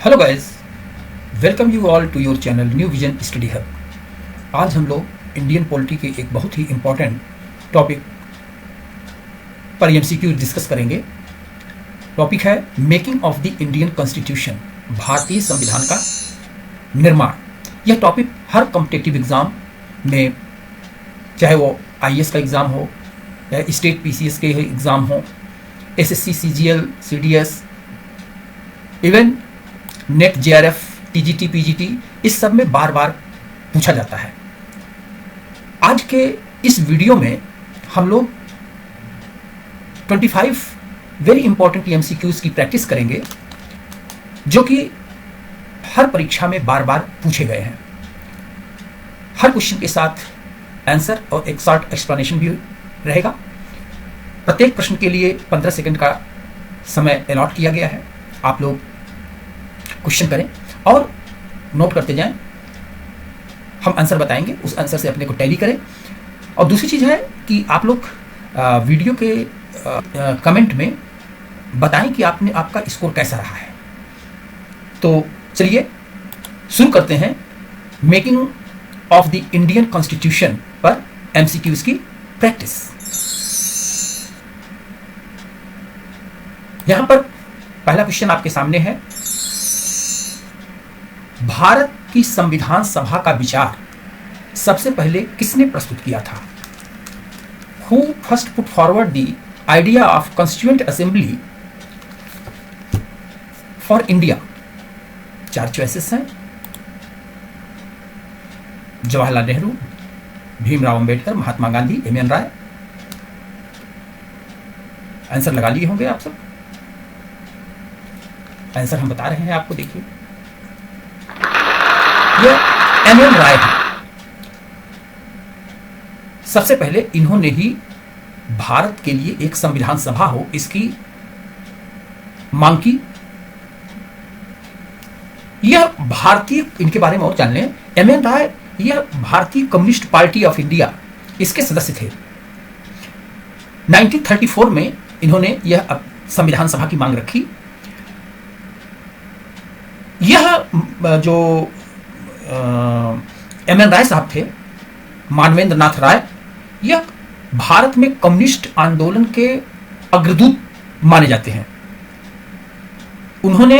Hello guys, welcome you all to your channel new vision study hub. आज हम लोग Indian polity के एक बहुत ही इम्पोर्टेंट टॉपिक पर एमसीक्यू डिस्कस करेंगे। टॉपिक है making of the Indian constitution, भारतीय संविधान का निर्माण। यह टॉपिक हर कॉम्पिटिटिव एग्ज़ाम में, चाहे वो आईएएस का एग्ज़ाम हो या स्टेट पीसीएस के एग्ज़ाम हो, SSC, CGL, CDS, even net, JRF, TGT, PGT, इस सब में बार बार पूछा जाता है। आज के इस वीडियो में हम लोग 25 वेरी इंपॉर्टेंट एमसीक्यूज की प्रैक्टिस करेंगे जो कि हर परीक्षा में बार बार पूछे गए हैं। हर क्वेश्चन के साथ आंसर और एक शॉर्ट एक्सप्लेनेशन भी रहेगा। प्रत्येक प्रश्न के लिए 15 सेकंड का समय अलॉट किया गया है। आप लोग क्वेश्चन करें और नोट करते जाएं। हम आंसर बताएंगे, उस आंसर से अपने को टैली करें। और दूसरी चीज़ है कि आप लोग वीडियो के कमेंट में बताएं कि आपका स्कोर कैसा रहा है। तो चलिए शुरू करते हैं making of the Indian constitution पर एमसीक्यूज की प्रैक्टिस। यहां पर पहला क्वेश्चन आपके सामने है, भारत की संविधान सभा का विचार सबसे पहले किसने प्रस्तुत किया था? Who first put forward the idea of constituent assembly for India? 4 choices हैं। जवाहरलाल नेहरू, भीमराव अंबेडकर, महात्मा गांधी, एम.एन. राय। आंसर लगा लिए होंगे आप सब। आंसर हम बता रहे हैं आपको, देखिए यह एम.एन. राय है। सबसे पहले इन्होंने ही भारत के लिए एक संविधान सभा हो, इसकी मांग की। यह भारतीय, इनके बारे में और जान लें, एम.एन. राय यह भारतीय कम्युनिस्ट पार्टी ऑफ इंडिया, इसके सदस्य थे। 1934 में इन्होंने यह संविधान सभा की मांग रखी। यह जो एम.एन. राय साहब थे, मानवेंद्र नाथ राय, यह भारत में कम्युनिस्ट आंदोलन के अग्रदूत माने जाते हैं। उन्होंने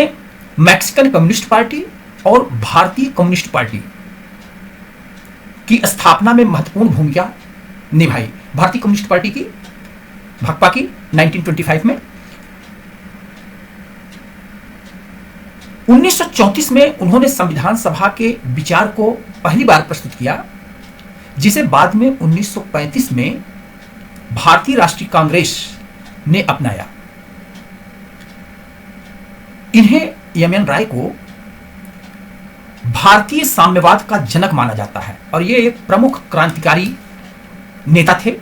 मैक्सिकन कम्युनिस्ट पार्टी और भारतीय कम्युनिस्ट पार्टी की स्थापना में महत्वपूर्ण भूमिका निभाई। भारतीय कम्युनिस्ट पार्टी की, भाकपा की, 1925 में। 1934 में उन्होंने संविधान सभा के विचार को पहली बार प्रस्तुत किया, जिसे बाद में 1935 में भारतीय राष्ट्रीय कांग्रेस ने अपनाया। इन्हें, एम.एन. राय को, भारतीय साम्यवाद का जनक माना जाता है और ये एक प्रमुख क्रांतिकारी नेता थे।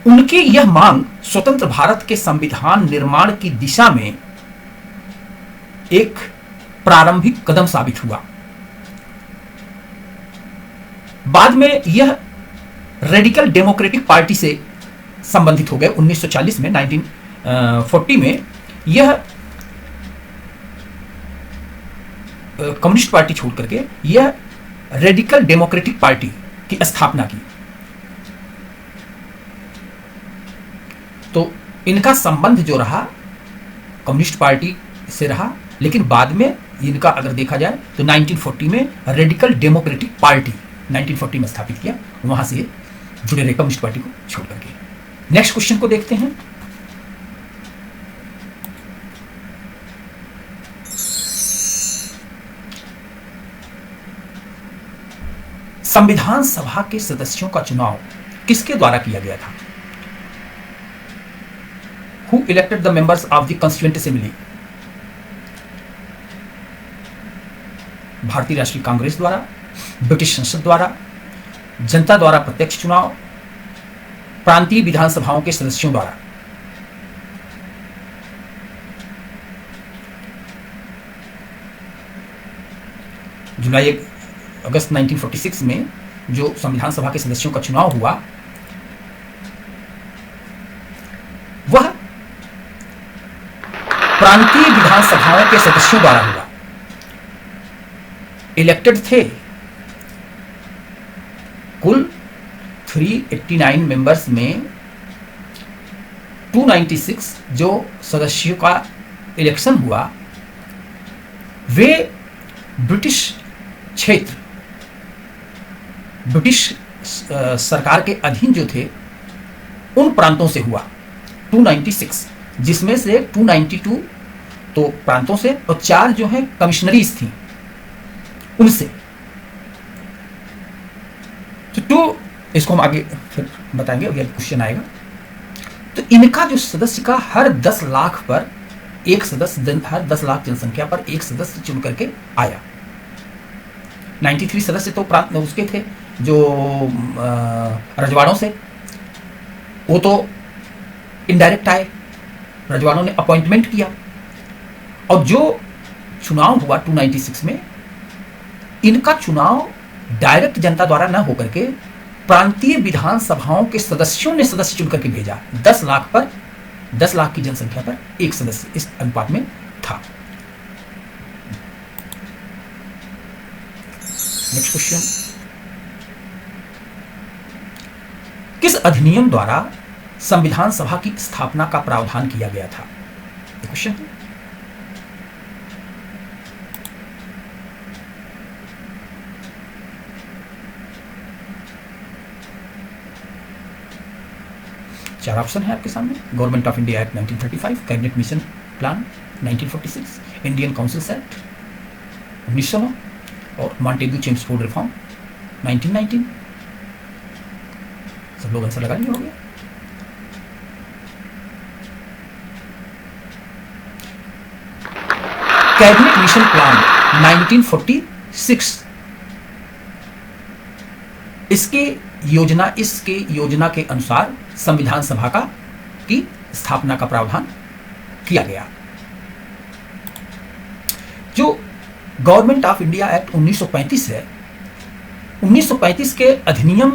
उनकी यह मांग स्वतंत्र भारत के संविधान निर्माण की दिशा में एक प्रारंभिक कदम साबित हुआ। बाद में यह रेडिकल डेमोक्रेटिक पार्टी से संबंधित हो गए। 1940 में, 1940 में यह कम्युनिस्ट पार्टी छोड़ करके यह रेडिकल डेमोक्रेटिक पार्टी की स्थापना की। तो इनका संबंध जो रहा कम्युनिस्ट पार्टी से रहा, लेकिन बाद में इनका अगर देखा जाए तो 1940 में रेडिकल डेमोक्रेटिक पार्टी 1940 में स्थापित किया, वहां से जुड़े रहे कम्युनिस्ट पार्टी को छोड़ करके। नेक्स्ट क्वेश्चन को देखते हैं। संविधान सभा के सदस्यों का चुनाव किसके द्वारा किया गया था? Who elected the members of the Constituent Assembly? भारतीय राष्ट्रीय कांग्रेस द्वारा, ब्रिटिश संसद द्वारा, जनता द्वारा प्रत्यक्ष चुनाव, प्रांतीय विधानसभाओं के सदस्यों द्वारा। अगस्त 1946 में जो संविधान सभा के सदस्यों का चुनाव हुआ, वह प्रांतीय विधानसभाओं के सदस्यों द्वारा हुआ। इलेक्टेड थे कुल 389 मेंबर्स में 296 जो सदस्यों का इलेक्शन हुआ वे ब्रिटिश क्षेत्र, ब्रिटिश सरकार के अधीन जो थे उन प्रांतों से हुआ 296, जिसमें से 292 तो प्रांतों से और 4 जो है कमिश्नरीज थी उनसे। तो इसको हम आगे फिर बताएंगे, अगला क्वेश्चन आएगा। तो इनका जो सदस्य का हर 10 लाख पर एक सदस्य, हर 10 लाख जनसंख्या पर एक सदस्य चुन करके आया। 93 सदस्य तो प्रांत उसके थे जो रजवाड़ों से, वो तो इनडायरेक्ट आए, रजवाड़ों ने अपॉइंटमेंट किया। और जो चुनाव हुआ 296 में, इनका चुनाव डायरेक्ट जनता द्वारा न होकर के प्रांतीय विधानसभाओं के सदस्यों ने सदस्य चुन करके भेजा। 10 लाख पर 10 लाख की जनसंख्या पर एक सदस्य इस अनुपात में था। नेक्स्ट क्वेश्चन, किस अधिनियम द्वारा संविधान सभा की स्थापना का प्रावधान किया गया था? ये क्वेश्चन है। चार ऑप्शन है आपके सामने। Government of India act 1935, cabinet mission plan 1946, Indian council act 1909 और मॉन्टेग्यू चेम्सफोर्ड रिफॉर्म 1919। सब लोग आंसर लगा लिए होंगे। कैबिनेट मिशन प्लान 1946 इसके योजना के अनुसार संविधान सभा की स्थापना का प्रावधान किया गया। जो गवर्नमेंट ऑफ इंडिया एक्ट 1935 है, 1935 के अधिनियम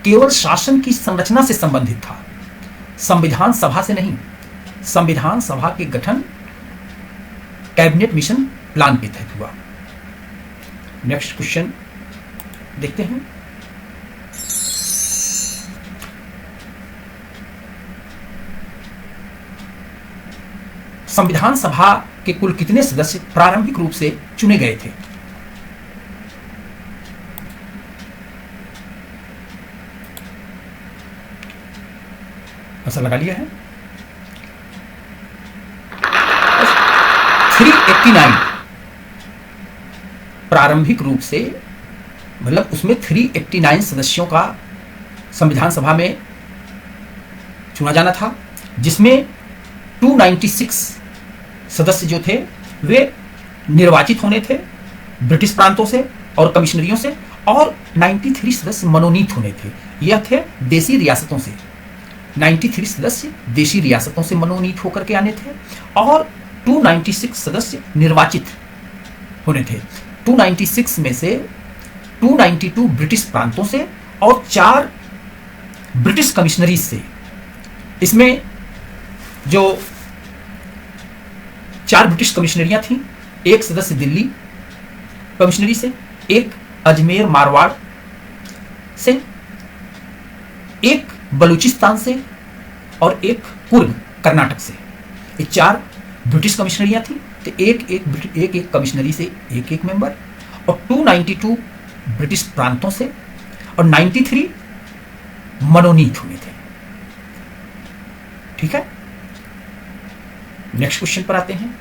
केवल शासन की संरचना से संबंधित था, संविधान सभा से नहीं। संविधान सभा के गठन कैबिनेट मिशन प्लान के तहत हुआ। नेक्स्ट क्वेश्चन देखते हैं। संविधान सभा के कुल कितने सदस्य प्रारंभिक रूप से चुने गए थे? आंसर लगा लिया है। 389 प्रारंभिक रूप से, मतलब उसमें 389 सदस्यों का संविधान सभा में चुना जाना था, जिसमें 296 सदस्य जो थे वे निर्वाचित होने थे ब्रिटिश प्रांतों से और कमिश्नरियों से, और 93 सदस्य मनोनीत होने थे, यह थे देशी रियासतों से। 93 सदस्य देशी रियासतों से मनोनीत होकर के आने थे और 296 सदस्य निर्वाचित होने थे। 296 में से 292 ब्रिटिश प्रांतों से और 4 ब्रिटिश कमिश्नरीज से। इसमें जो 4 ब्रिटिश कमिश्नरियां थीं, एक सदस्य दिल्ली कमिश्नरी से, एक अजमेर मारवाड़ से, एक बलूचिस्तान से और एक कुर्ग कर्नाटक से। ये 4 ब्रिटिश कमिश्नरियां थीं, तो एक कमिश्नरी से एक मेंबर, और 292 ब्रिटिश प्रांतों से और 93 मनोनीत हुए थे। ठीक है, नेक्स्ट क्वेश्चन पर आते हैं।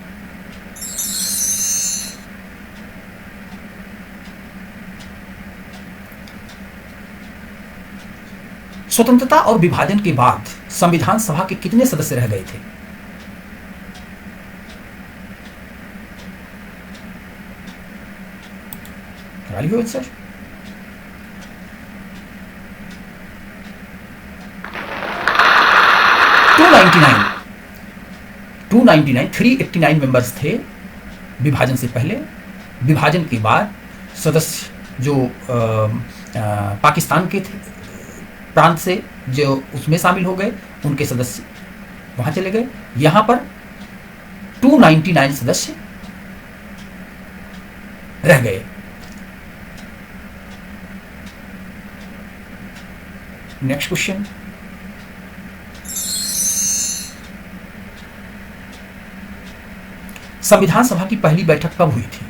स्वतंत्रता और विभाजन के बाद संविधान सभा के कितने सदस्य रह गए थे? हो सर 299 389 मेंबर्स थे विभाजन से पहले। विभाजन के बाद सदस्य जो पाकिस्तान के थे प्रांत से जो उसमें शामिल हो गए, उनके सदस्य वहां चले गए। यहां पर 299 सदस्य रह गए। नेक्स्ट क्वेश्चन, संविधान सभा की पहली बैठक कब हुई थी?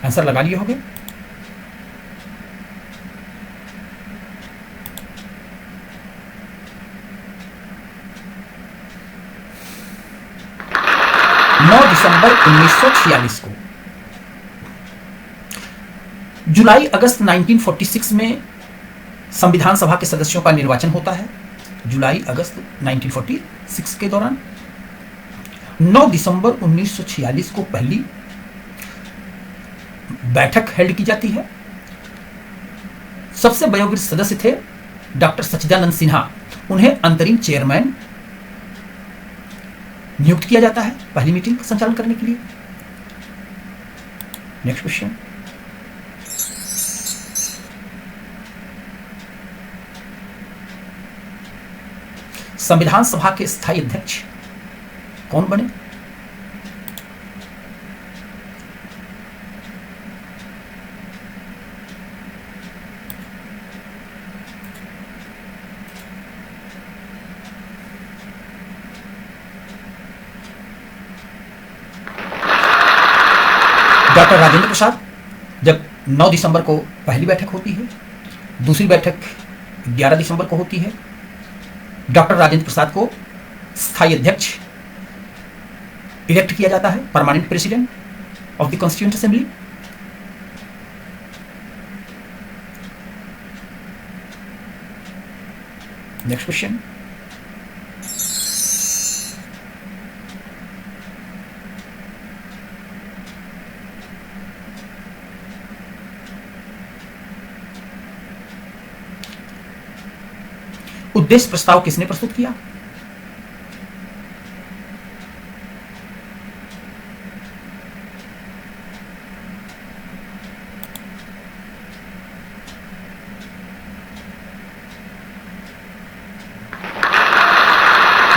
आंसर लगा लिए होंगे। दिसंबर 1946 को। जुलाई अगस्त 1946 में संविधान सभा के सदस्यों का निर्वाचन होता है। जुलाई अगस्त 1946 के दौरान 9 दिसंबर 1946 को पहली बैठक हेल्ड की जाती है। सबसे वयोवृद्ध सदस्य थे डॉक्टर सच्चिदानंद सिन्हा। उन्हें अंतरिम चेयरमैन नियुक्त किया जाता है पहली मीटिंग का संचालन करने के लिए। नेक्स्ट क्वेश्चन, संविधान सभा के स्थायी अध्यक्ष कौन बने? डॉक्टर राजेंद्र प्रसाद। जब 9 दिसंबर को पहली बैठक होती है, दूसरी बैठक 11 दिसंबर को होती है। डॉक्टर राजेंद्र प्रसाद को स्थायी अध्यक्ष इलेक्ट किया जाता है, permanent president of the constituent assembly. Next question, उद्देश्य प्रस्ताव किसने प्रस्तुत किया?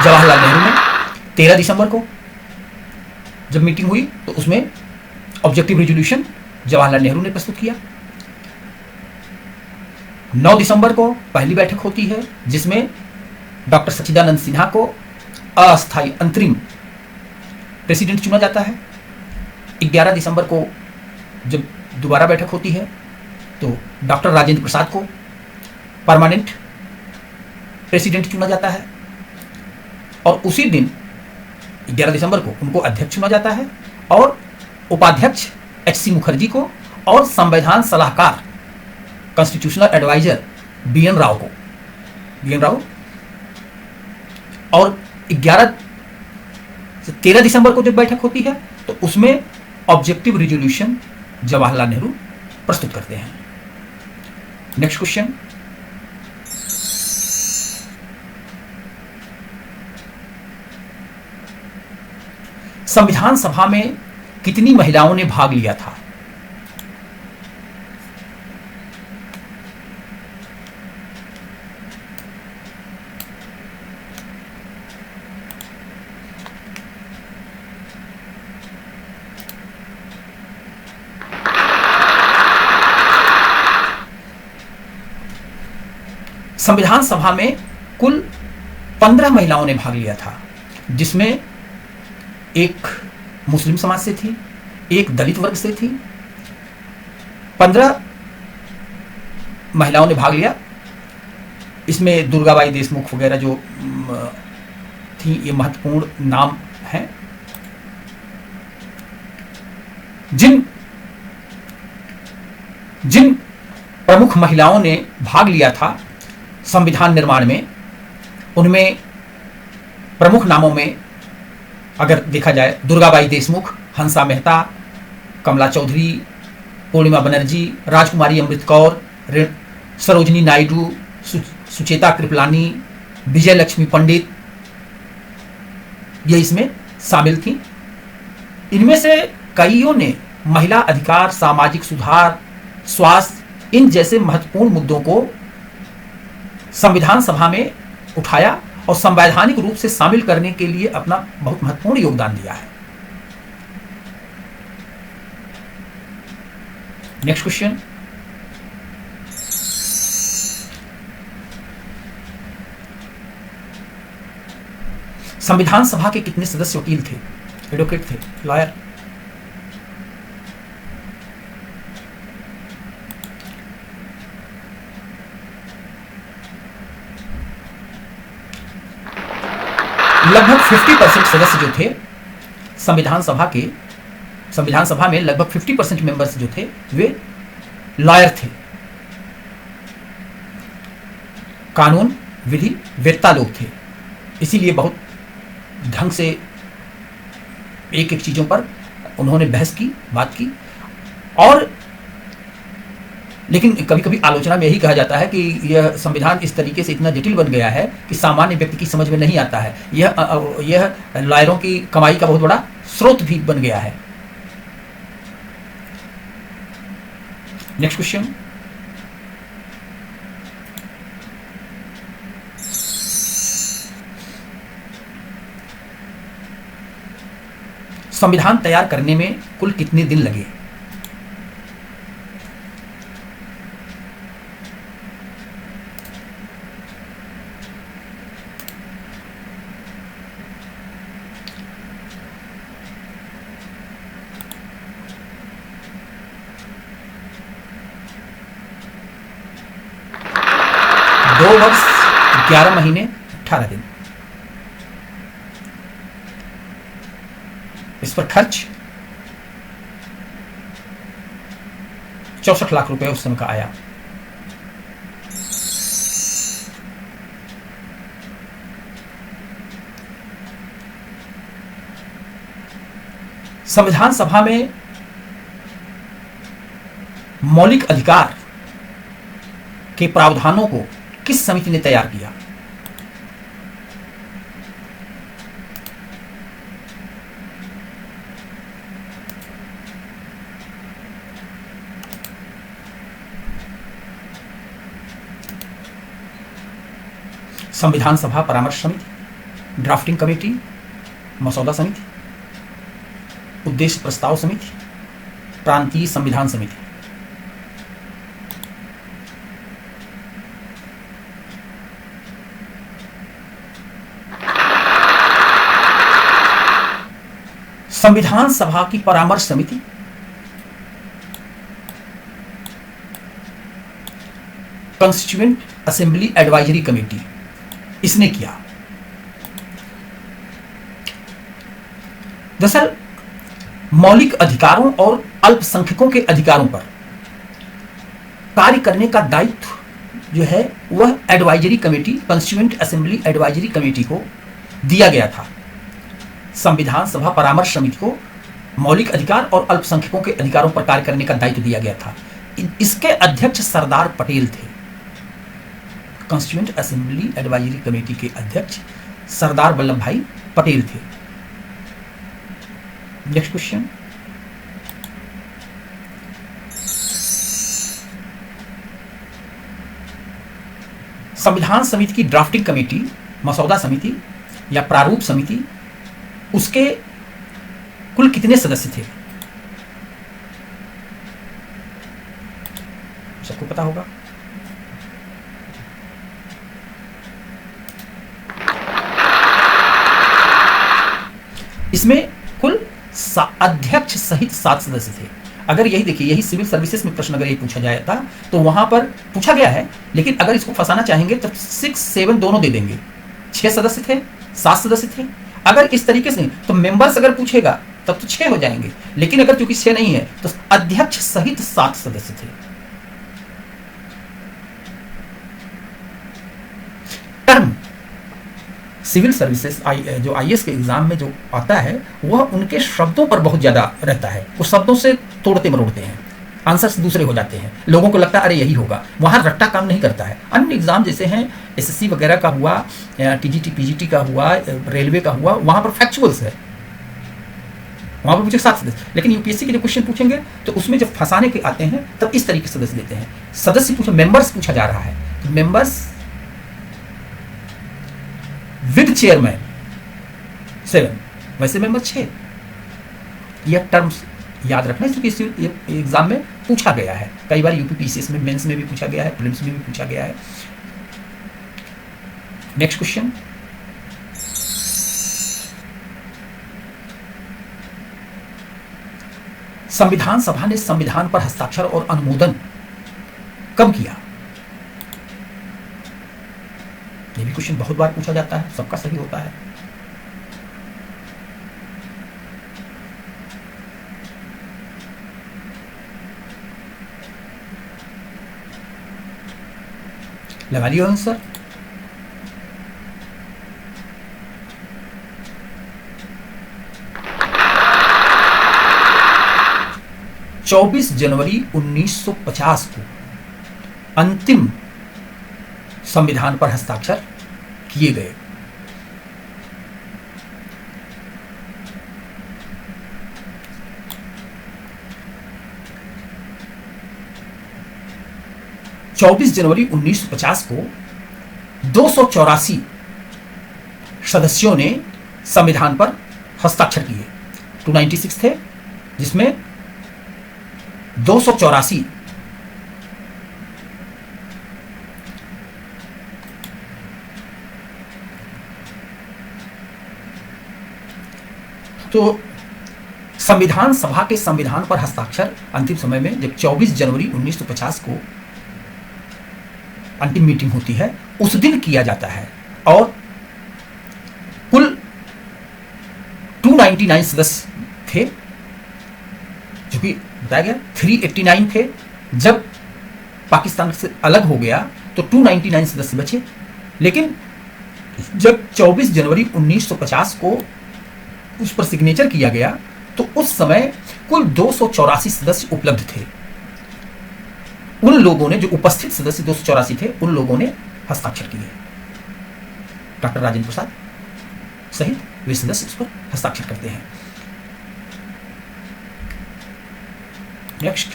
जवाहरलाल नेहरू ने 13 दिसंबर को जब मीटिंग हुई तो उसमें ऑब्जेक्टिव रेजोल्यूशन जवाहरलाल नेहरू ने प्रस्तुत किया। 9 दिसंबर को पहली बैठक होती है जिसमें डॉक्टर सच्चिदानंद सिन्हा को अस्थायी अंतरिम प्रेसिडेंट चुना जाता है। 11 दिसंबर को जब दोबारा बैठक होती है तो डॉक्टर राजेंद्र प्रसाद को परमानेंट प्रेसिडेंट चुना जाता है और उसी दिन 11 दिसंबर को उनको अध्यक्ष चुना जाता है और उपाध्यक्ष एच.सी. मुखर्जी को और संविधान सलाहकार कॉन्स्टिट्यूशनल एडवाइजर बी.एन. राव को, बी.एन. राव। और 13 दिसंबर को जब बैठक होती है तो उसमें ऑब्जेक्टिव रिजोल्यूशन जवाहरलाल नेहरू प्रस्तुत करते हैं। नेक्स्ट क्वेश्चन, संविधान सभा में कितनी महिलाओं ने भाग लिया था? संविधान सभा में कुल 15 महिलाओं ने भाग लिया था, जिसमें एक मुस्लिम समाज से थी, एक दलित वर्ग से थी। 15 महिलाओं ने भाग लिया। इसमें दुर्गाबाई देशमुख वगैरह जो थी, ये महत्वपूर्ण नाम हैं। जिन प्रमुख महिलाओं ने भाग लिया था संविधान निर्माण में, उनमें प्रमुख नामों में अगर देखा जाए दुर्गाबाई देशमुख, हंसा मेहता, कमला चौधरी, पूर्णिमा बनर्जी, राजकुमारी अमृत कौर, सरोजनी नायडू, सुचेता कृपलानी, विजय लक्ष्मी पंडित, ये इसमें शामिल थी। इनमें से कईयों ने महिला अधिकार, सामाजिक सुधार, स्वास्थ्य, इन जैसे महत्वपूर्ण मुद्दों को संविधान सभा में उठाया और संवैधानिक रूप से शामिल करने के लिए अपना बहुत महत्वपूर्ण योगदान दिया है। नेक्स्ट क्वेश्चन, संविधान सभा के कितने सदस्य वकील थे, एडवोकेट थे, लॉयर? लगभग 50% सदस्य जो थे संविधान सभा में लगभग 50% मेंबर्स जो थे वे लॉयर थे, कानून विधि वेत्ता लोग थे। इसीलिए बहुत ढंग से एक एक चीजों पर उन्होंने बहस की, बात की। और लेकिन कभी कभी आलोचना में यही कहा जाता है कि यह संविधान इस तरीके से इतना जटिल बन गया है कि सामान्य व्यक्ति की समझ में नहीं आता है। यह लॉयरों की कमाई का बहुत बड़ा स्रोत भी बन गया है। नेक्स्ट क्वेश्चन, संविधान तैयार करने में कुल कितने दिन लगे? दो वर्ष 11 महीने 18 दिन। इस पर खर्च 64 लाख रुपए उस समय का आया। संविधान सभा में मौलिक अधिकार के प्रावधानों को किस समिति ने तैयार किया? संविधान सभा परामर्श समिति, ड्राफ्टिंग कमेटी, मसौदा समिति, उद्देश्य प्रस्ताव समिति, प्रांतीय संविधान समिति। संविधान सभा की परामर्श समिति कॉन्स्टिट्यूएंट असेंबली एडवाइजरी कमेटी, इसने किया। दरअसल मौलिक अधिकारों और अल्पसंख्यकों के अधिकारों पर कार्य करने का दायित्व जो है वह advisory committee, constituent assembly advisory committee को दिया गया था। संविधान सभा परामर्श समिति को मौलिक अधिकार और अल्पसंख्यकों के अधिकारों पर कार्य करने का दायित्व दिया गया था। इसके अध्यक्ष सरदार पटेल थे। कॉन्स्टिट्यूएंट असेंबली एडवाइजरी कमेटी के अध्यक्ष सरदार वल्लभ भाई पटेल थे। नेक्स्ट क्वेश्चन, संविधान समिति की ड्राफ्टिंग कमेटी, मसौदा समिति या प्रारूप समिति, उसके कुल कितने सदस्य थे? सबको पता होगा। इसमें कुल अध्यक्ष सहित 7 सदस्य थे। अगर यही देखिए, यही सिविल सर्विसेज में प्रश्न अगर यही पूछा जाए था तो वहां पर पूछा गया है, लेकिन अगर इसको फंसाना चाहेंगे तो 6, 7 दोनों दे देंगे। 6 सदस्य थे, 7 सदस्य थे। अगर इस तरीके से नहीं तो मेंबर्स अगर पूछेगा तब तो 6 हो जाएंगे, लेकिन अगर चूंकि 6 नहीं है तो अध्यक्ष सहित 7 सदस्य थे। टर्म सिविल सर्विसेज जो आईएएस के एग्जाम में जो आता है वह उनके शब्दों पर बहुत ज्यादा रहता है। वो शब्दों से तोड़ते मरोड़ते हैं, आंसर्स दूसरे हो जाते हैं, लोगों को लगता है अरे यही होगा। वहां रट्टा काम नहीं करता है। अन्य एग्जाम जैसे हैं एसएससी वगैरह का हुआ, टीजीटी पीजीटी का हुआ, रेलवे का हुआ, वहां पर फैक्चुअल्स है, वहां पर पूछे 7 सदस्य, लेकिन यूपीएससी के जो क्वेश्चन पूछेंगे तो उसमें जब फंसाने के आते हैं तब इस तरीके से सदस्य देते हैं। सदस्य पूछे, मेंबर्स पूछा जा रहा है तो मेंबर्स विद चेयरमैन 7, वैसे मेंबर 6। यह टर्म्स याद रखना, क्योंकि इस एग्जाम में पूछा गया है, कई बार यूपीपीसीएस में मेंस में भी पूछा गया है, प्रीलिम्स में भी पूछा गया है। नेक्स्ट क्वेश्चन, संविधान सभा ने संविधान पर हस्ताक्षर और अनुमोदन कब किया? यह भी क्वेश्चन बहुत बार पूछा जाता है, सबका सही होता है। लगा लियो आंसर। चौबीस जनवरी 1950 को अंतिम संविधान पर हस्ताक्षर किए गए। चौबीस जनवरी 1950 को 284 सदस्यों ने संविधान पर हस्ताक्षर किए। 296 थे, जिसमें 284 तो संविधान सभा के संविधान पर हस्ताक्षर अंतिम समय में जब 24 जनवरी 1950 को अंतिम मीटिंग होती है, उस दिन किया जाता है। और कुल 299 सदस्य थे, जो कि बताया गया 389 थे। जब पाकिस्तान से अलग हो गया तो 299 सदस्य बचे, लेकिन जब 24 जनवरी 1950 को उस पर सिग्नेचर किया गया तो उस समय कुल 284 सदस्य उपलब्ध थे। उन लोगों ने, जो उपस्थित सदस्य 284 थे, उन लोगों ने हस्ताक्षर किए। डॉक्टर राजेंद्र प्रसाद सहित वे सदस्य उस पर हस्ताक्षर करते हैं। नेक्स्ट,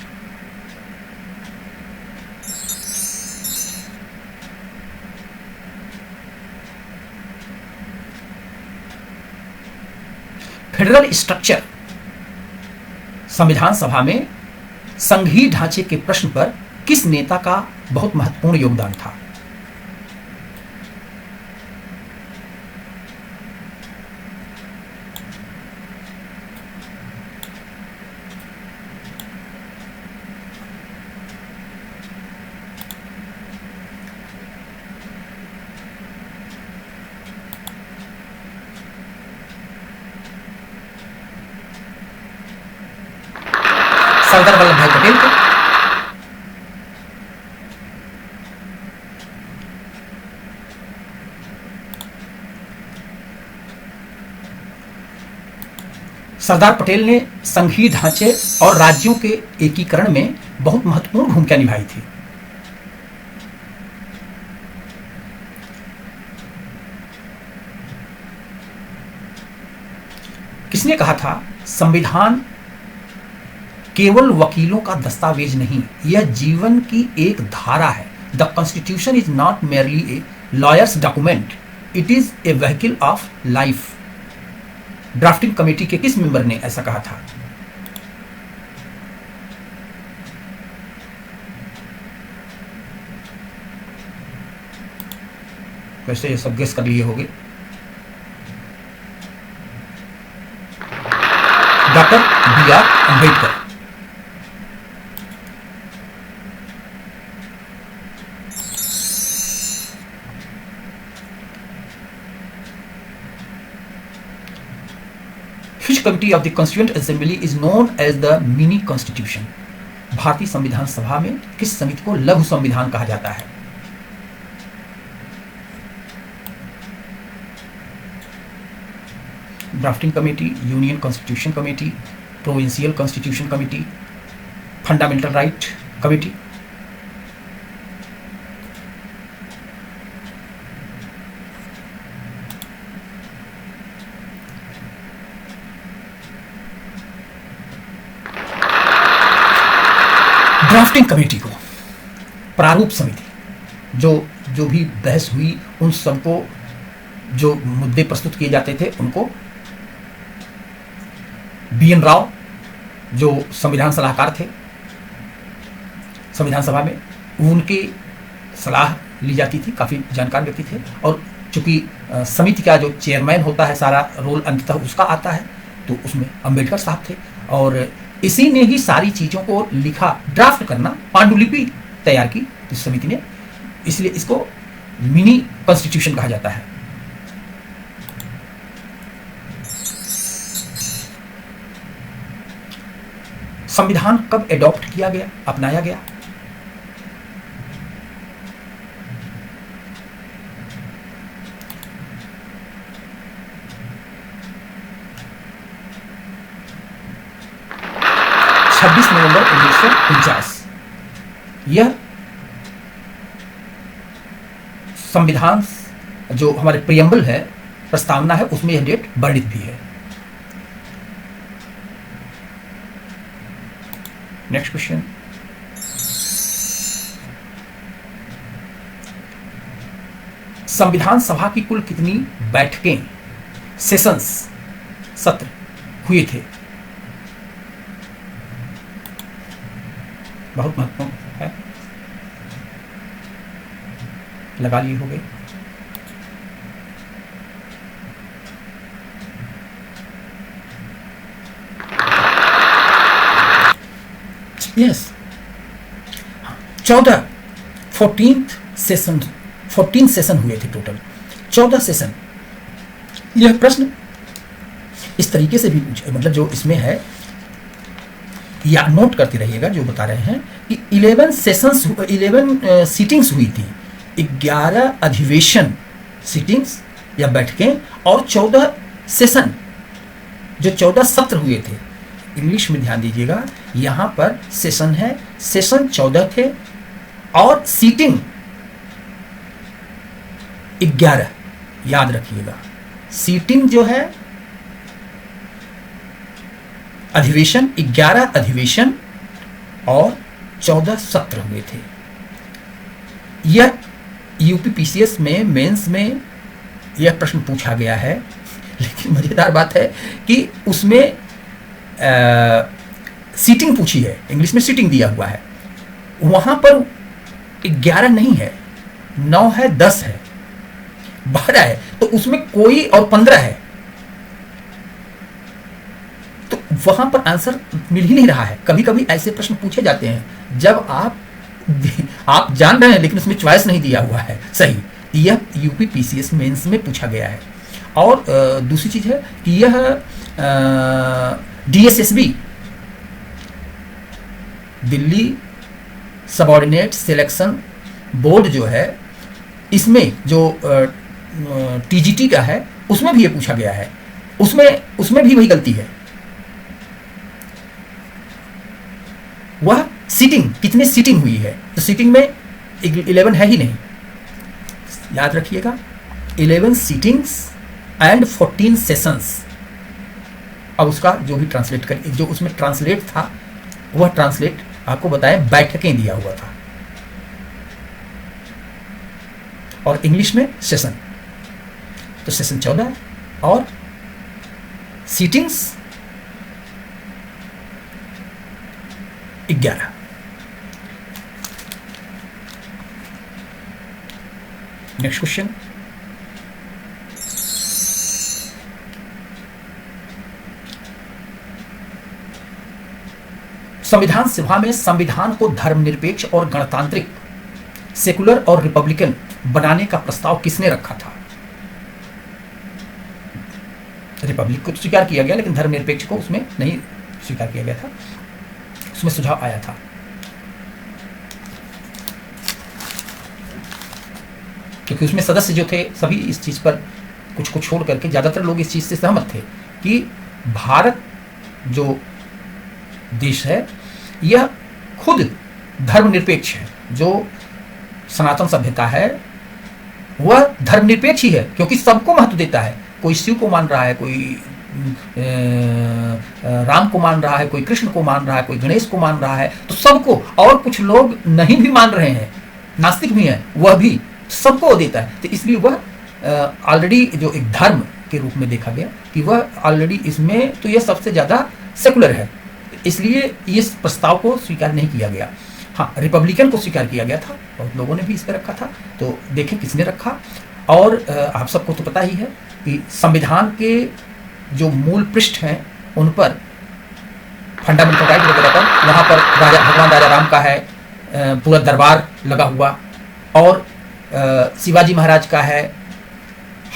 फेडरल स्ट्रक्चर संविधान सभा में संघीय ढांचे के प्रश्न पर किस नेता का बहुत महत्वपूर्ण योगदान था? सरदार वल्लभ भाई पटेल को, सरदार पटेल ने संघीय ढांचे और राज्यों के एकीकरण में बहुत महत्वपूर्ण भूमिका निभाई थी। किसने कहा था संविधान केवल वकीलों का दस्तावेज नहीं, यह जीवन की एक धारा है। The constitution is not merely A lawyers document, it is a vehicle of life. Drafting committee के किस मेंबर ने ऐसा कहा था? वैसे ये सब गेस कर लिए होंगे। Doctor B R. Ambedkar. Which committee of the Constituent Assembly is known as the mini constitution? भारतीय संविधान सभा में किस समिति को लघु संविधान कहा जाता है? Drafting committee, union constitution committee, provincial constitution committee, fundamental right committee. Drafting committee को, प्रारूप समिति, जो जो भी बहस हुई उन सबको, जो मुद्दे प्रस्तुत किए जाते थे उनको, BN राव जो संविधान सलाहकार थे संविधान सभा में, उनकी सलाह ली जाती थी, काफ़ी जानकार व्यक्ति थे। और चूंकि समिति का जो चेयरमैन होता है, सारा रोल अंततः उसका आता है, तो उसमें अंबेडकर साहब थे और इसी ने ही सारी चीज़ों को लिखा, ड्राफ्ट करना, पांडुलिपि तैयार की इस समिति ने, इसलिए इसको मिनी कॉन्स्टिट्यूशन कहा जाता है। संविधान कब एडॉप्ट किया गया, अपनाया गया? नवंबर 1949। यह संविधान जो हमारे प्रियम्बल है, प्रस्तावना है, उसमें यह डेट वर्णित भी है। नेक्स्ट क्वेश्चन, संविधान सभा की कुल कितनी बैठकें, सेशंस, सत्र हुए थे? बहुत महत्वपूर्ण है, लगा लिए हो गए। यस, 14 सेशन हुए थे टोटल, 14 सेशन। यह प्रश्न इस तरीके से भी पूछे, मतलब जो इसमें है या नोट करते रहिएगा, जो बता रहे हैं कि 11 सीटिंग्स हुई थी, 11 अधिवेशन सीटिंग्स या बैठकें, और 14 सेशन, जो 14 सत्र हुए थे। इंग्लिश में ध्यान दीजिएगा, यहां पर सेशन है, सेशन 14 थे और सीटिंग 11, याद रखिएगा। सीटिंग जो है अधिवेशन, 11 अधिवेशन और 14 सत्र हुए थे। यह यूपीपीसीएस में मेंस में यह प्रश्न पूछा गया है, लेकिन मजेदार बात है कि उसमें सीटिंग पूछी है, इंग्लिश में सीटिंग दिया हुआ है, वहां पर 11 नहीं है, 9 है, 10 है, 12 है, तो उसमें कोई और 15 है, तो वहां पर आंसर मिल ही नहीं रहा है। कभी कभी ऐसे प्रश्न पूछे जाते हैं जब आप जान रहे हैं लेकिन उसमें चॉइस नहीं दिया हुआ है सही। यह यूपीपीसीएस मेंस में पूछा गया है। और दूसरी चीज है कि यह DSSB, Delhi subordinate selection board जो है, इसमें जो टीजीटी का है उसमें भी ये पूछा गया है, उसमें भी वही गलती है। वह सीटिंग, कितनी सीटिंग हुई है, तो सीटिंग में 11 है ही नहीं, याद रखिएगा। 11 सीटिंग्स एंड 14 सेशंस। अब उसका जो भी ट्रांसलेट कर, जो उसमें ट्रांसलेट था वह ट्रांसलेट आपको बताएं बैठकें दिया हुआ था, और इंग्लिश में सेशन, तो सेशन 14 और सीटिंग्स 11। नेक्स्ट क्वेश्चन, संविधान सभा में संविधान को धर्मनिरपेक्ष और गणतांत्रिक, सेकुलर और रिपब्लिकन बनाने का प्रस्ताव किसने रखा था? रिपब्लिक को तो स्वीकार किया गया, लेकिन धर्मनिरपेक्ष को उसमें नहीं स्वीकार किया गया था, उसमें सुझाव आया था। क्योंकि उसमें सदस्य जो थे सभी इस चीज पर कुछ को छोड़ करके ज्यादातर लोग इस चीज से सहमत थे कि भारत जो देश है यह खुद धर्मनिरपेक्ष है। जो सनातन सभ्यता है वह धर्मनिरपेक्ष ही है, क्योंकि सबको महत्व देता है। कोई शिव को मान रहा है, कोई राम को मान रहा है, कोई कृष्ण को मान रहा है, कोई गणेश को मान रहा है, तो सबको, और कुछ लोग नहीं भी मान रहे हैं, नास्तिक भी हैं, वह भी सबको देता है। तो इसलिए वह ऑलरेडी जो एक धर्म के रूप में देखा गया कि वह ऑलरेडी इसमें तो यह सबसे ज़्यादा सेकुलर है, इसलिए इस प्रस्ताव को स्वीकार नहीं किया गया। हाँ, रिपब्लिकन को स्वीकार किया गया था, बहुत लोगों ने भी इस पर रखा था। तो देखें किसने रखा। और आप सबको तो पता ही है कि संविधान के जो मूल पृष्ठ हैं उन पर फंडामेंटल राइट वगैरह पर, वहाँ पर भगवान राजा राम का है, पूरा दरबार लगा हुआ, और शिवाजी महाराज का है,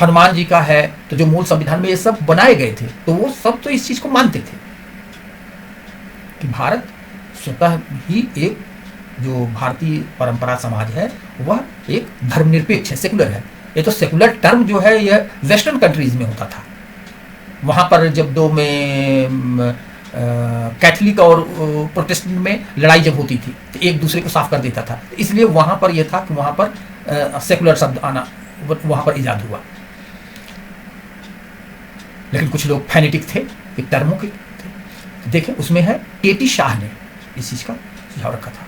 हनुमान जी का है। तो जो मूल संविधान में ये सब बनाए गए थे, तो वो सब तो इस चीज़ को मानते थे कि भारत स्वतः ही एक, जो भारतीय परंपरा समाज है वह एक धर्मनिरपेक्ष है, सेकुलर है। ये तो सेकुलर टर्म जो है यह वेस्टर्न कंट्रीज में होता था। वहाँ पर जब दो में कैथलिक और प्रोटेस्टेंट में लड़ाई जब होती थी तो एक दूसरे को साफ कर देता था, इसलिए वहाँ पर यह था कि वहाँ पर सेकुलर शब्द आना वहाँ पर ईजाद हुआ। लेकिन कुछ लोग फैनेटिक थे, एक टर्मों के थे। देखें उसमें है केटी शाह ने इस चीज़ का सुझाव रखा था।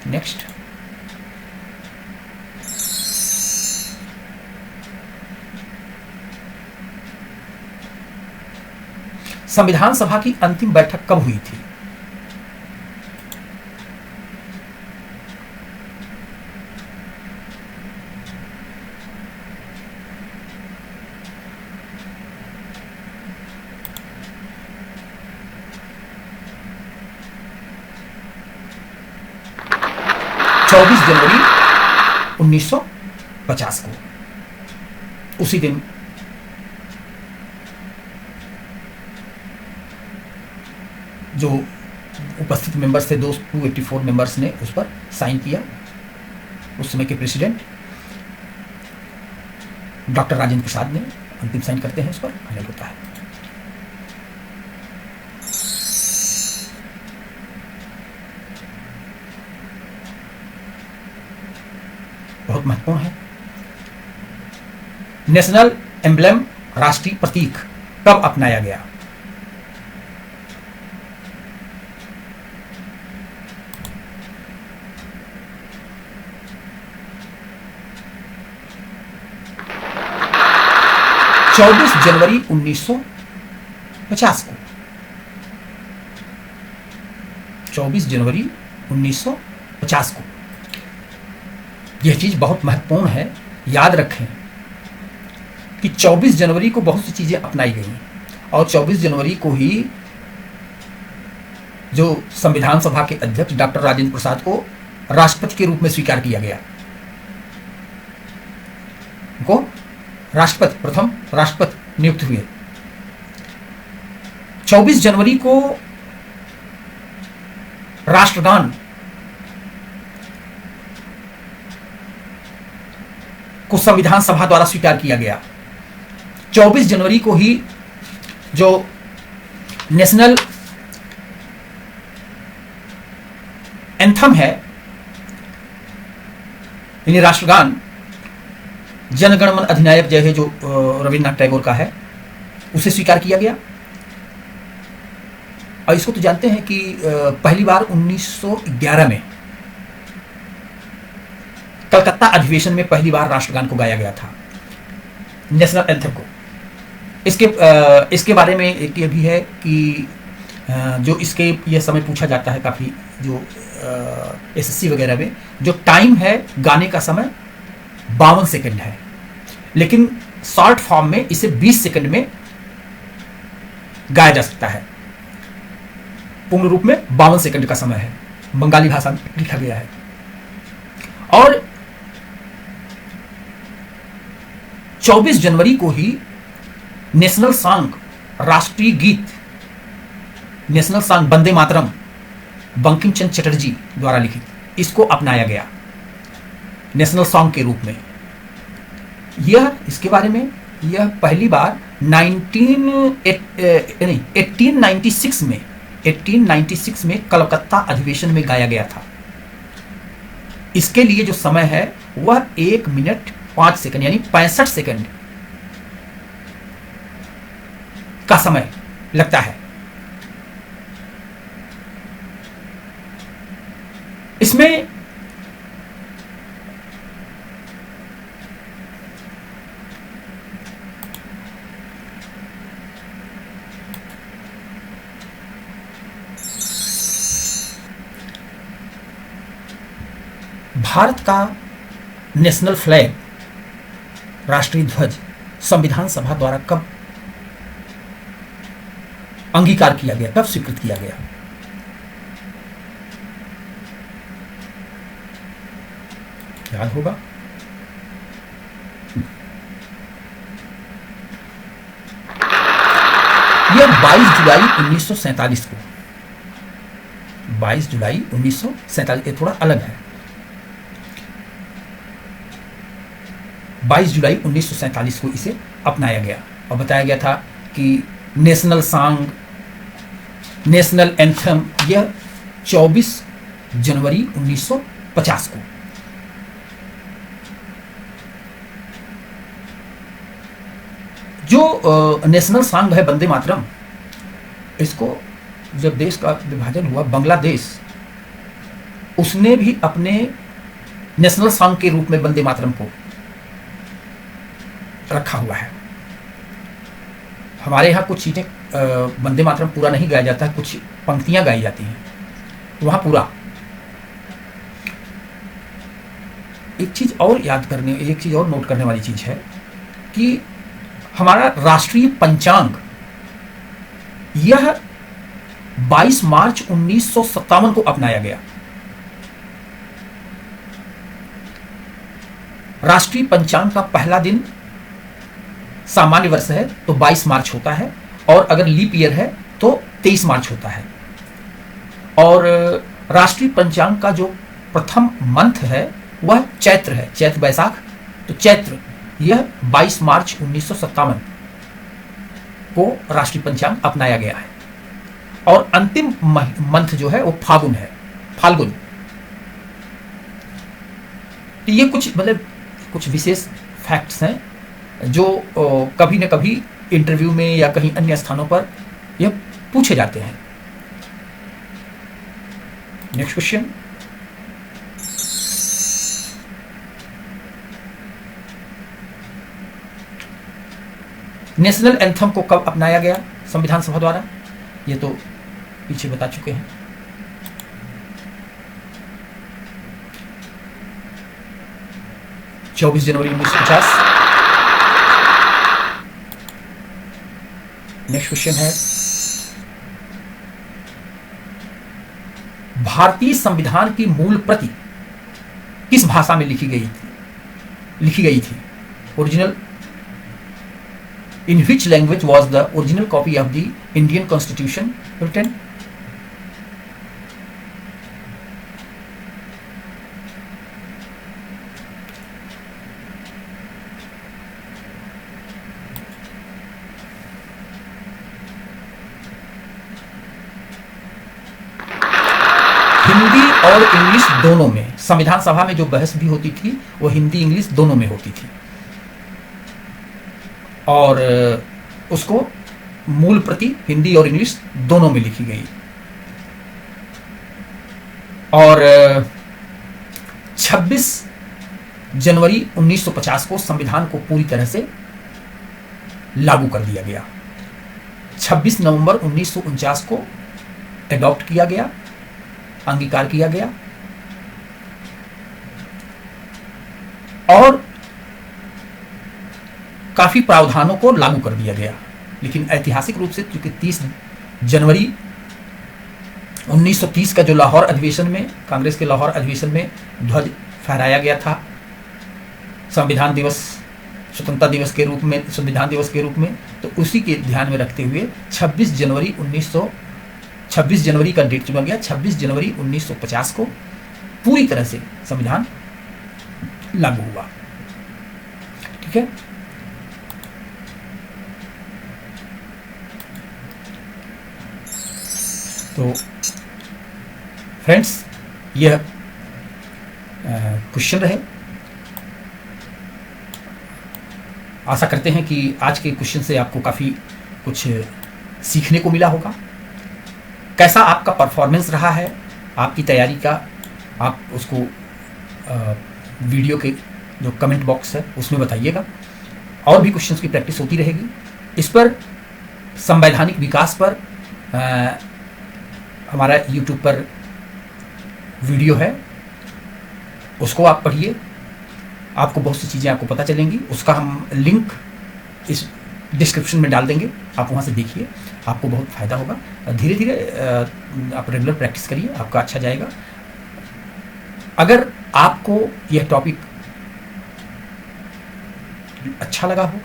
नेक्स्ट, संविधान सभा की अंतिम बैठक कब हुई थी? जनवरी 1950 को। उसी दिन जो उपस्थित मेंबर्स थे, 284 मेंबर्स ने उस पर साइन किया। उस समय के प्रेसिडेंट डॉक्टर राजेंद्र प्रसाद ने अंतिम साइन करते हैं, उस पर फाइनल होता है। बहुत महत्वपूर्ण है। नेशनल एम्ब्लेम, राष्ट्रीय प्रतीक, कब अपनाया गया? जनवरी 1950 को। 24 जनवरी 1950 को। यह चीज़ बहुत महत्वपूर्ण है, याद रखें कि 24 जनवरी को बहुत सी चीज़ें अपनाई गई और 24 जनवरी को ही जो संविधान सभा के अध्यक्ष डॉक्टर राजेंद्र प्रसाद को राष्ट्रपति के रूप में स्वीकार किया गया। उनको राष्ट्रपति, प्रथम राष्ट्रपति नियुक्त हुए। 24 जनवरी को राष्ट्रगान को संविधान सभा द्वारा स्वीकार किया गया। 24 जनवरी को ही जो नेशनल एंथम है, यानी राष्ट्रगान, जनगण मन अधिनायक जय है, जो रविन्द्रनाथ टैगोर का है, उसे स्वीकार किया गया। और इसको तो जानते हैं कि पहली बार 1911 में कलकत्ता अधिवेशन में पहली बार राष्ट्रगान को गाया गया था, नेशनल एंथम को। इसके बारे में एक ये भी है कि जो इसके ये समय पूछा जाता है काफ़ी, जो एसएससी वगैरह में, जो टाइम है गाने का समय 52 सेकंड है, लेकिन शॉर्ट फॉर्म में इसे 20 सेकंड में गाया जा सकता है। पूर्ण रूप में 52 सेकंड का समय है, बंगाली भाषा में लिखा गया है। और 24 जनवरी को ही नेशनल सॉन्ग, राष्ट्रीय गीत, नेशनल सॉन्ग वंदे मातरम, बंकिम चंद्र चटर्जी द्वारा लिखित, इसको अपनाया गया नेशनल सॉन्ग के रूप में। यह इसके बारे में यह पहली बार 1896 में कलकत्ता अधिवेशन में गाया गया था। इसके लिए जो समय है वह 1 मिनट 5 सेकंड, यानी 65 सेकंड का समय लगता है। इसमें भारत का नेशनल फ्लैग, राष्ट्रीय ध्वज, संविधान सभा द्वारा कब अंगीकार किया गया, कब स्वीकृत किया गया? याद होगा? यह 22 जुलाई 1947 को, 22 जुलाई 1947, ये थोड़ा अलग है। 22 जुलाई 1947 को इसे अपनाया गया और बताया गया था कि नेशनल सॉन्ग, नेशनल एंथम यह 24 जनवरी 1950 को। जो नेशनल सॉन्ग है वंदे मातरम, इसको जब देश का विभाजन हुआ, बांग्लादेश, उसने भी अपने नेशनल सॉन्ग के रूप में वंदे मातरम को रखा हुआ है। हमारे यहाँ कुछ चीजें वंदे मातरम पूरा नहीं गाया जाता है, कुछ पंक्तियां गाई जाती हैं, वहां पूरा। एक चीज और याद करने, एक चीज और नोट करने वाली चीज है कि हमारा राष्ट्रीय पंचांग यह 22 मार्च 1957 को अपनाया गया। राष्ट्रीय पंचांग का पहला दिन सामान्य वर्ष है तो 22 मार्च होता है, और अगर लीप ईयर है तो 23 मार्च होता है। और राष्ट्रीय पंचांग का जो प्रथम मंथ है वह चैत्र है, चैत्र बैसाख, तो चैत्र यह 22 मार्च 1957 को राष्ट्रीय पंचांग अपनाया गया है। और अंतिम मंथ जो है वो फागुन है, फाल्गुन। ये कुछ मतलब कुछ विशेष फैक्ट्स हैं जो कभी न कभी इंटरव्यू में या कहीं अन्य स्थानों पर यह पूछे जाते हैं। नेक्स्ट क्वेश्चन, नेशनल एंथम को कब अपनाया गया संविधान सभा द्वारा? ये तो पीछे बता चुके हैं। चौबीस जनवरी 1950। नेक्स्ट क्वेश्चन है, भारतीय संविधान की मूल प्रति किस भाषा में लिखी गई थी? Original, in which language was the original copy of the Indian Constitution written? Hindi और इंग्लिश दोनों में। संविधान सभा में जो बहस भी होती थी वो हिंदी इंग्लिश दोनों में होती थी, और उसको मूल प्रति हिंदी और इंग्लिश दोनों में लिखी गई। और 26 जनवरी 1950 को संविधान को पूरी तरह से लागू कर दिया गया। 26 नवंबर 1949 को एडॉप्ट किया गया, अंगीकार किया गया, और काफी प्रावधानों को लागू कर दिया गया। लेकिन ऐतिहासिक रूप से क्योंकि 30 जनवरी 1930 का जो लाहौर अधिवेशन में, कांग्रेस के लाहौर अधिवेशन में ध्वज फहराया गया था संविधान दिवस, स्वतंत्रता दिवस के रूप में, संविधान दिवस के रूप में, तो उसी के ध्यान में रखते हुए 26 जनवरी का डेट चुना गया। 26 जनवरी 1950 को पूरी तरह से संविधान लागू हुआ। ठीक है, तो फ्रेंड्स यह क्वेश्चन रहे। आशा करते हैं कि आज के क्वेश्चन से आपको काफ़ी कुछ सीखने को मिला होगा। कैसा आपका परफॉर्मेंस रहा है आपकी तैयारी का, आप उसको वीडियो के जो कमेंट बॉक्स है उसमें बताइएगा। और भी क्वेश्चंस की प्रैक्टिस होती रहेगी। इस पर संवैधानिक विकास पर हमारा यूट्यूब पर वीडियो है, उसको आप पढ़िए, आपको बहुत सी चीज़ें आपको पता चलेंगी। उसका हम लिंक इस डिस्क्रिप्शन में डाल देंगे, आप वहाँ से देखिए, आपको बहुत फ़ायदा होगा। धीरे धीरे आप रेगुलर प्रैक्टिस करिए, आपका अच्छा जाएगा। अगर आपको यह टॉपिक अच्छा लगा हो,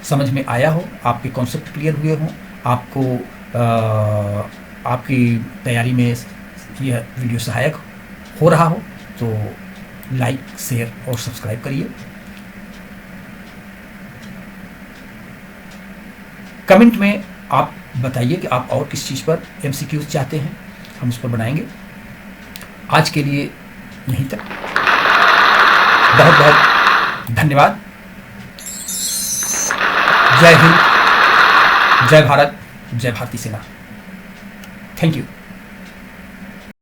समझ में आया हो, आपके कॉन्सेप्ट क्लियर हुए हों, आपको आपकी तैयारी में यह वीडियो सहायक हो रहा हो, तो लाइक, शेयर और सब्सक्राइब करिए। कमेंट में आप बताइए कि आप और किस चीज़ पर MCQs चाहते हैं, हम उस पर बनाएंगे। आज के लिए यहीं तक, बहुत बहुत धन्यवाद। जय हिंद, जय भारत, जय भारतीय सेना। Thank you.